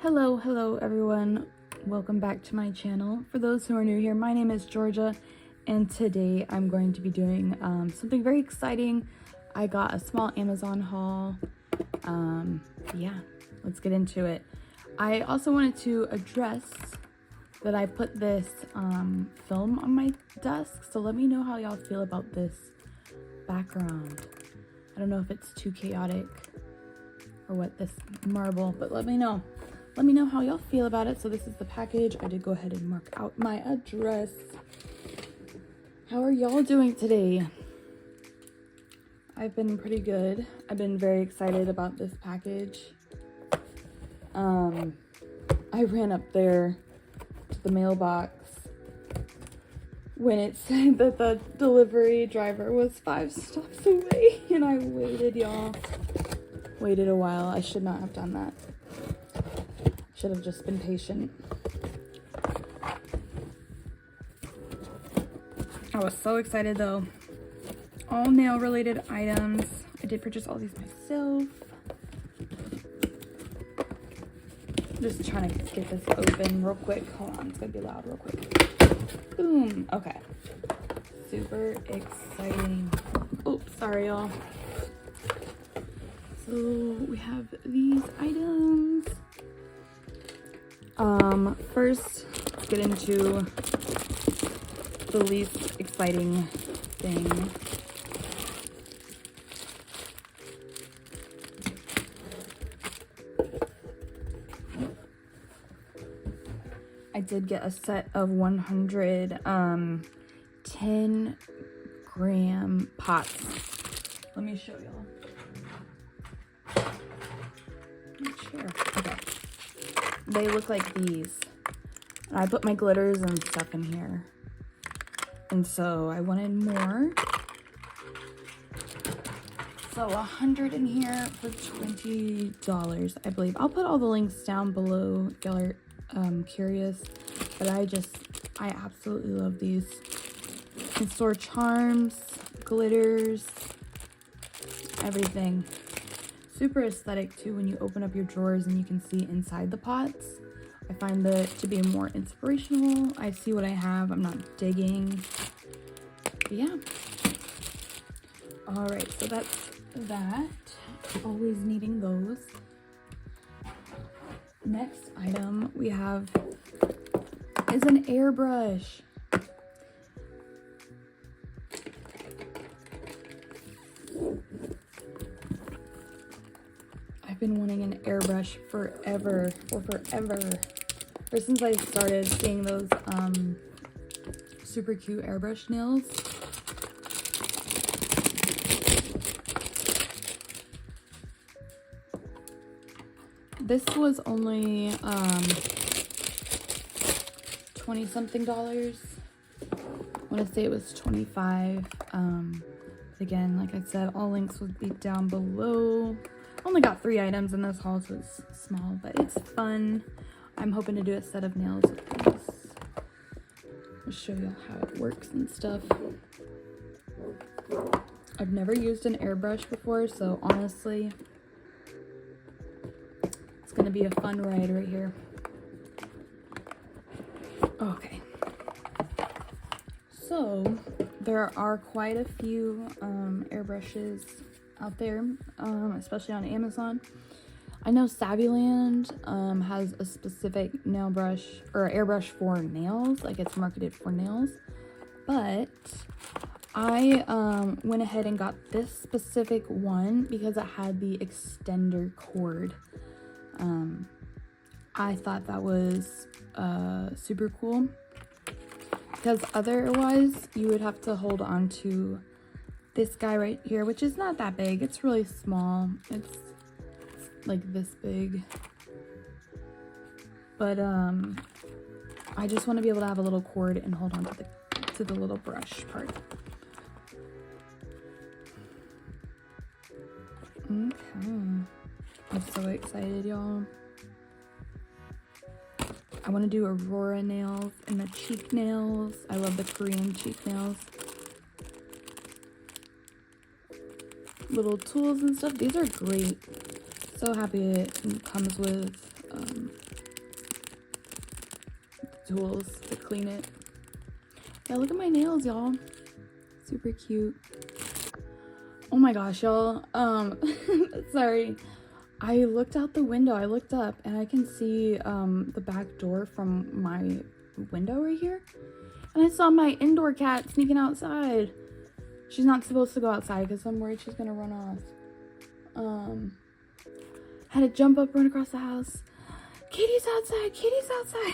Hello everyone. Welcome back to my channel. For those who are new here, my name is Georgia, and today I'm going to be doing something very exciting. I got a small Amazon haul. Yeah, let's get into it. I also wanted to address that I put this film on my desk, so let me know how y'all feel about this background. I don't know if it's too chaotic or what, this marble, but let me know. Let me know how y'all feel about it. So this is the package. I did go ahead and mark out my address. How are y'all doing today? I've been pretty good. I've been very excited about this package. I ran up there to the mailbox when it said that the delivery driver was 5 stops away, and I waited, y'all. Waited a while. I should not have done that. Should have just been patient. I was so excited though. All nail related items. I did purchase all these myself. Just trying to get this open real quick. Hold on, it's gonna be loud real quick. Boom. Okay. Super exciting. Oops, sorry y'all. So we have these items. First, let's get into the least exciting thing. I did get a set of 100 10-gram pots. Let me show y'all. Sure. Okay. They look like these. And I put my glitters and stuff in here. And so I wanted more. So 100 in here for $20, I believe. I'll put all the links down below if y'all are curious. But I absolutely love these. You can store charms, glitters, everything. Super aesthetic too when you open up your drawers and you can see inside the pots. I find that to be more inspirational. I see what I have. I'm not digging. But yeah. All right, so that's that. Always needing those. Next item we have is an airbrush. I've been wanting an airbrush forever. Ever since I started seeing those super cute airbrush nails. This was only 20-something. I want to say it was 25. Again, like I said, all links will be down below. Only got 3 items in this haul, so it's small, but it's fun. I'm hoping to do a set of nails with these. I'll show you how it works and stuff. I've never used an airbrush before, so honestly, it's gonna be a fun ride right here. Okay. So there are quite a few airbrushes out there, especially on Amazon. I know Savvyland has a specific nail brush or airbrush for nails, like it's marketed for nails, but I went ahead and got this specific one because it had the extender cord. I thought that was super cool because otherwise you would have to hold on to this guy right here, which is not that big. It's really small. It's like this big. But I just want to be able to have a little cord and hold on to the little brush part. Okay. I'm so excited, y'all. I want to do Aurora nails and the cheek nails. I love the Korean cheek nails. Little tools and stuff. These are great. So happy it comes with tools to clean it. Yeah, look at my nails, y'all. Super cute. Oh my gosh, y'all. Sorry. I looked out the window. I looked up and I can see the back door from my window right here. And I saw my indoor cat sneaking outside. She's not supposed to go outside because I'm worried she's gonna run off. Had to jump up, run across the house. Kitty's outside, Kitty's outside.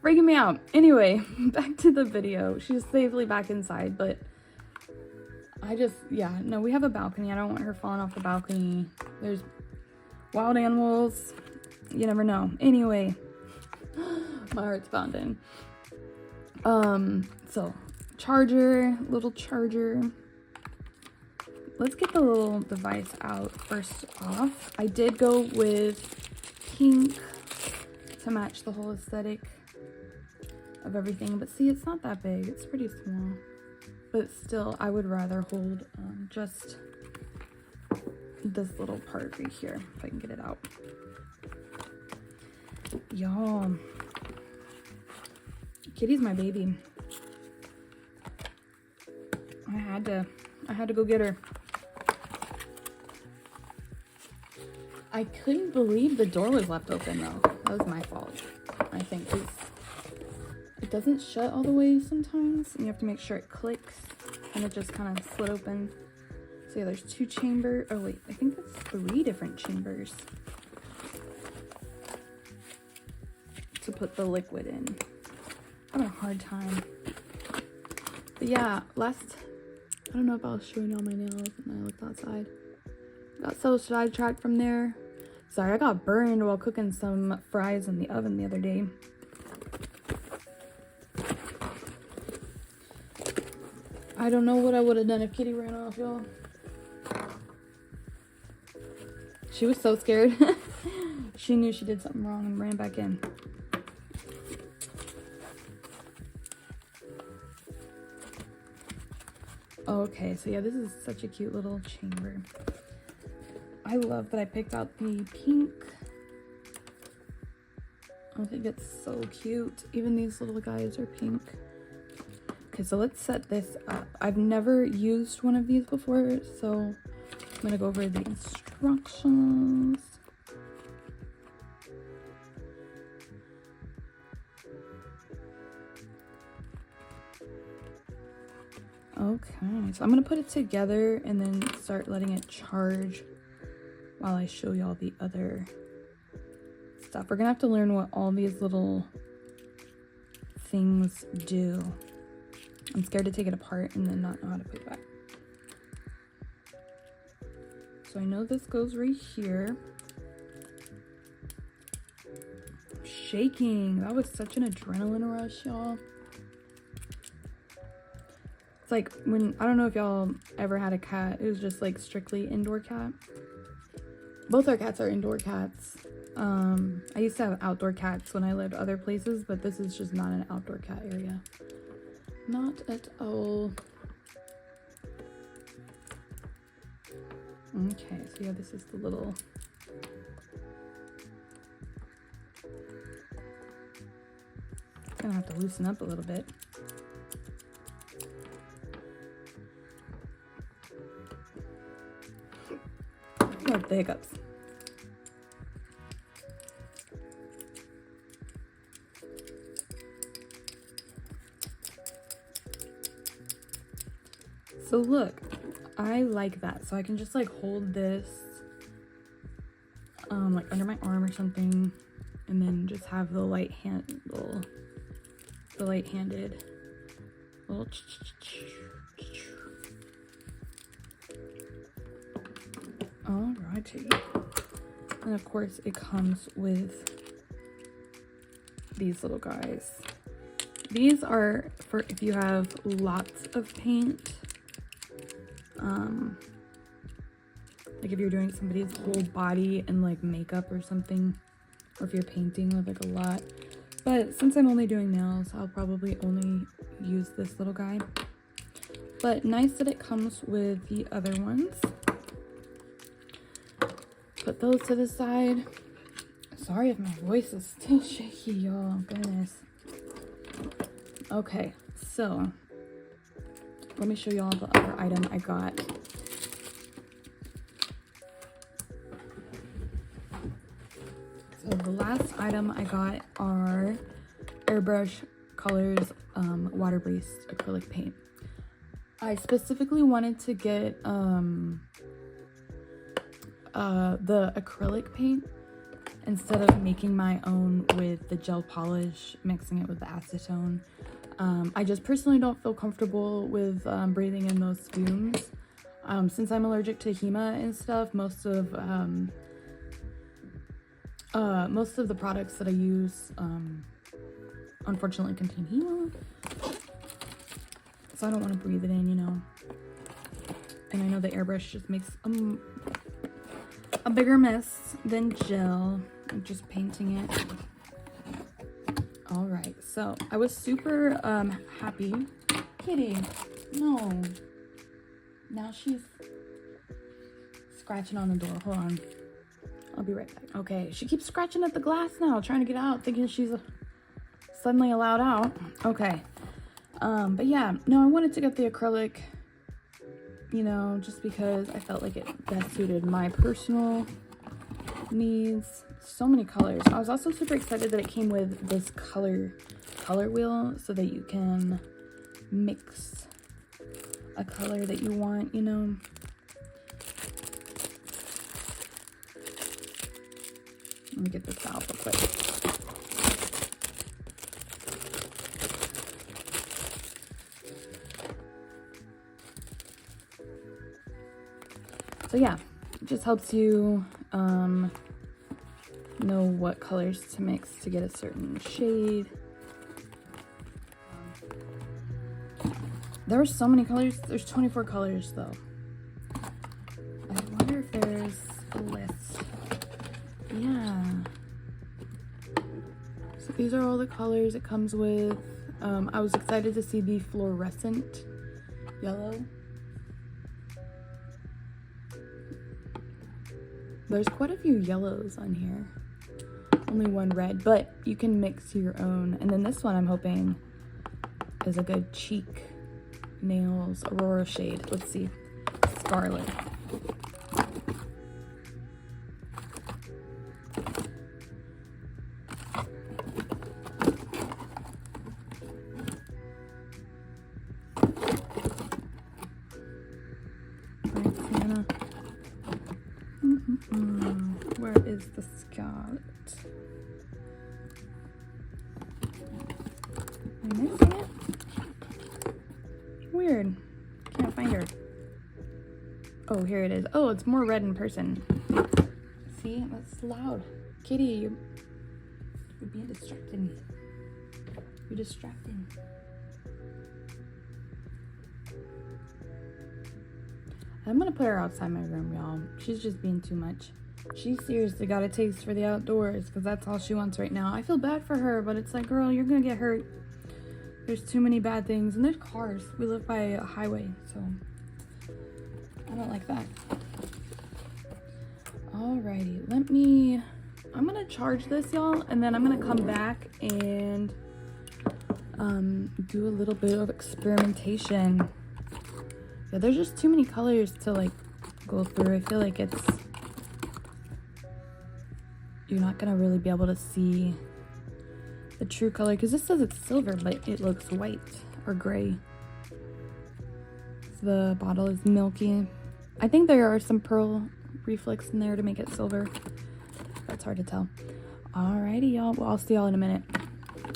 Freaking me out. Anyway, back to the video. She's safely back inside, but yeah, no, we have a balcony. I don't want her falling off the balcony. There's wild animals. You never know. Anyway, my heart's pounding. So little charger. Let's get the little device out first off. I did go with pink to match the whole aesthetic of everything, but see, it's not that big. It's pretty small, but still, I would rather hold just this little part right here if I can get it out. Y'all, Kitty's my baby. I had to go get her. I couldn't believe the door was left open though. That was my fault, I think, 'cause it doesn't shut all the way sometimes, and you have to make sure it clicks, and it just kind of slid open. So yeah, there's 2 chambers. Oh wait, I think that's 3 different chambers to put the liquid in. I have a hard time. But yeah, I don't know if I was showing y'all my nails when I looked outside. Got so sidetracked from there. Sorry, I got burned while cooking some fries in the oven the other day. I don't know what I would have done if Kitty ran off, y'all. She was so scared. She knew she did something wrong and ran back in. Okay, so yeah, this is such a cute little chamber. I love that I picked out the pink. I think it's so cute. Even these little guys are pink. Okay, so let's set this up. I've never used one of these before, so I'm gonna go over the instructions. Okay, so I'm gonna put it together and then start letting it charge while I show y'all the other stuff. We're gonna have to learn what all these little things do. I'm scared to take it apart and then not know how to put it back. So I know this goes right here. I'm shaking. That was such an adrenaline rush, y'all. It's like when, I don't know if y'all ever had a cat. It was just like strictly indoor cat. Both our cats are indoor cats. I used to have outdoor cats when I lived other places, but this is just not an outdoor cat area. Not at all. Okay, so yeah, this is the little... Gonna have to loosen up a little bit. Oh, the hiccups. So look, I like that. So I can just like hold this like under my arm or something, and then just have the light-handed little alrighty. And of course it comes with these little guys. These are for if you have lots of paint. Like if you're doing somebody's whole body and like makeup or something, or if you're painting with like a lot. But since I'm only doing nails, I'll probably only use this little guy. But nice that it comes with the other ones. Put those to the side. Sorry if my voice is still shaky, y'all. Goodness. Okay, so let me show y'all the other item I got. So the last item I got are Airbrush Colors water-based acrylic paint. I specifically wanted to get the acrylic paint instead of making my own with the gel polish, mixing it with the acetone. I just personally don't feel comfortable with breathing in those fumes. Since I'm allergic to HEMA and stuff, most of the products that I use unfortunately contain HEMA. So I don't want to breathe it in, you know. And I know the airbrush just makes a bigger mess than gel. I'm just painting it. All right, so I was super happy. Kitty, no. Now she's scratching on the door. Hold on. I'll be right back. Okay, she keeps scratching at the glass now, trying to get out, thinking she's suddenly allowed out. Okay. But yeah, no, I wanted to get the acrylic, you know, just because I felt like it best suited my personal needs. So many colors. I was also super excited that it came with this color wheel so that you can mix a color that you want, you know. Let me get this out real quick. So yeah, it just helps you know what colors to mix to get a certain shade. There are so many colors. There's 24 colors though. I wonder if there's a list. Yeah. So these are all the colors it comes with. I was excited to see the fluorescent yellow. There's quite a few yellows on here. Only one red, but you can mix your own. And then this one I'm hoping is a good cheek nails Aurora shade. Let's see. Scarlet. Where is the Scarlet? Am I missing it? Weird. Can't find her. Oh, here it is. Oh, it's more red in person. See? That's loud. Kitty, you're being distracting. You're distracting. I'm gonna put her outside my room, y'all. She's just being too much. She seriously got a taste for the outdoors because that's all she wants right now. I feel bad for her, but it's like, girl, you're gonna get hurt. There's too many bad things, and there's cars. We live by a highway, so I don't like that. Alrighty, I'm gonna charge this, y'all, and then I'm gonna come back and do a little bit of experimentation. Yeah, there's just too many colors to like go through. I feel like you're not gonna really be able to see the true color because this says it's silver, but it looks white or gray. The bottle is milky. I think there are some pearl reflex in there to make it silver. That's hard to tell. Alrighty, y'all. Well, I'll see y'all in a minute.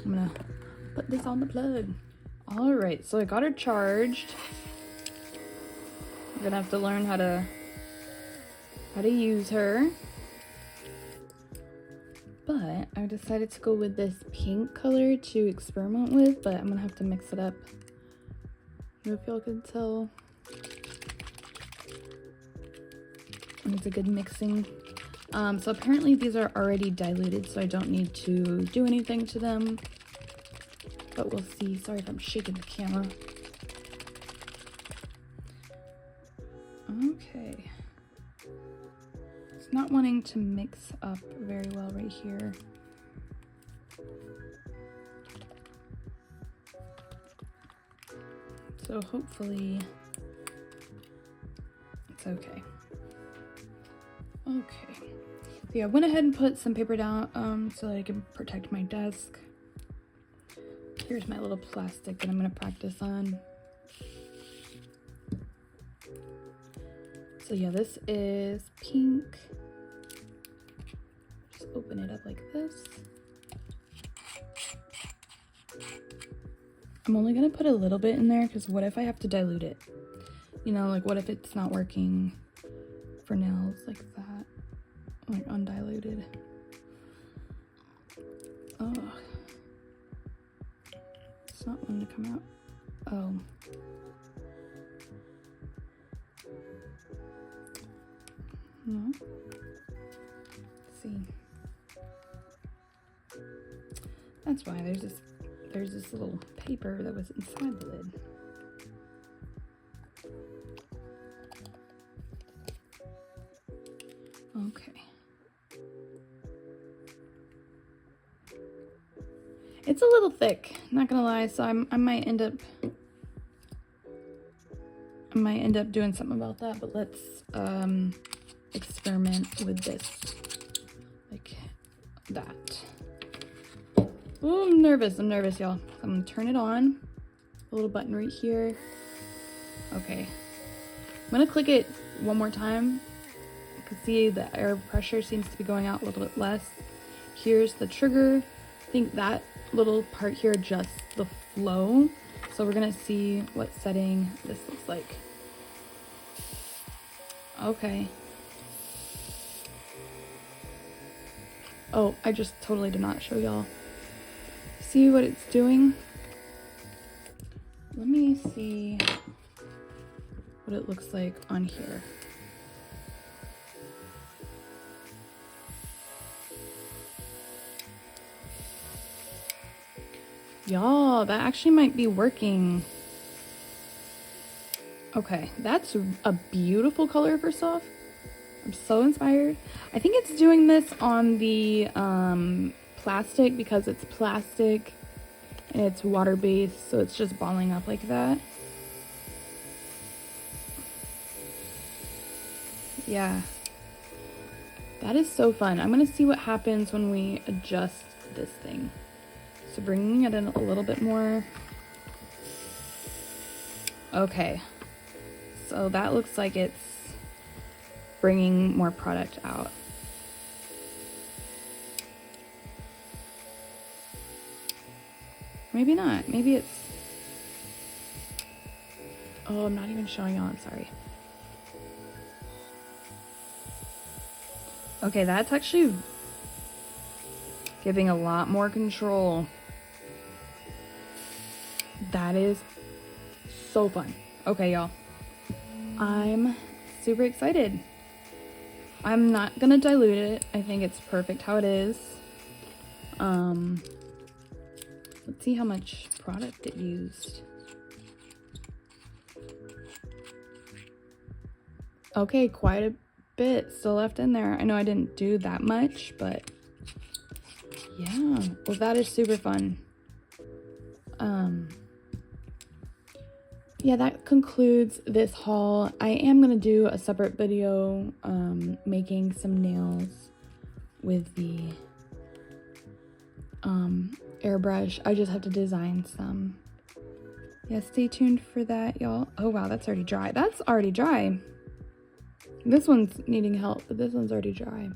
I'm gonna put this on the plug. All right, so I got her charged. I'm gonna have to learn how to use her. But I decided to go with this pink color to experiment with, but I'm gonna have to mix it up. I don't know if y'all can tell. And it's a good mixing. So apparently these are already diluted, so I don't need to do anything to them. But we'll see. Sorry if I'm shaking the camera. Okay. So not wanting to mix up very well right here. So hopefully it's okay. Okay. So yeah, I went ahead and put some paper down so that I can protect my desk. Here's my little plastic that I'm gonna practice on. So yeah, this is pink. Just open it up like this. I'm only gonna put a little bit in there because what if I have to dilute it? You know, like what if it's not working for nails like that? Like undiluted. Oh. It's not wanting to come out. Oh. No. Let's see. That's why there's this little paper that was inside the lid. Okay. It's a little thick, not gonna lie, so I might end up doing something about that, but let's experiment with this like that. Oh, I'm nervous, y'all. I'm gonna turn it on. A little button right here. Okay. I'm gonna click it one more time. You can see the air pressure seems to be going out a little bit less. Here's the trigger. I think that little part here adjusts the flow. So we're gonna see what setting this looks like. Okay. Oh, I just totally did not show y'all. See what it's doing? Let me see what it looks like on here. Y'all, that actually might be working. Okay, that's a beautiful color first off. I'm so inspired. I think it's doing this on the plastic because it's plastic and it's water-based, so it's just balling up like that. Yeah. That is so fun. I'm gonna see what happens when we adjust this thing. So bringing it in a little bit more. Okay. So that looks like it's bringing more product out. Maybe not. Maybe it's... Oh, I'm not even showing y'all. I'm sorry. Okay, that's actually giving a lot more control. That is so fun. Okay, y'all. I'm super excited. I'm not gonna dilute it. I think it's perfect how it is. Let's see how much product it used. Okay, quite a bit still left in there. I know I didn't do that much, but yeah. Well, that is super fun. Yeah, that concludes this haul. I am gonna do a separate video making some nails with the airbrush. I just have to design some. Yeah, stay tuned for that, y'all. Oh wow, that's already dry. That's already dry. This one's needing help, but this one's already dry.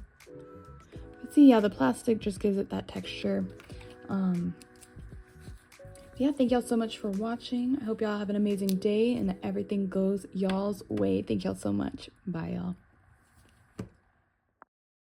But see, yeah, the plastic just gives it that texture. Yeah, thank y'all so much for watching. I hope y'all have an amazing day and that everything goes y'all's way. Thank y'all so much. Bye, y'all.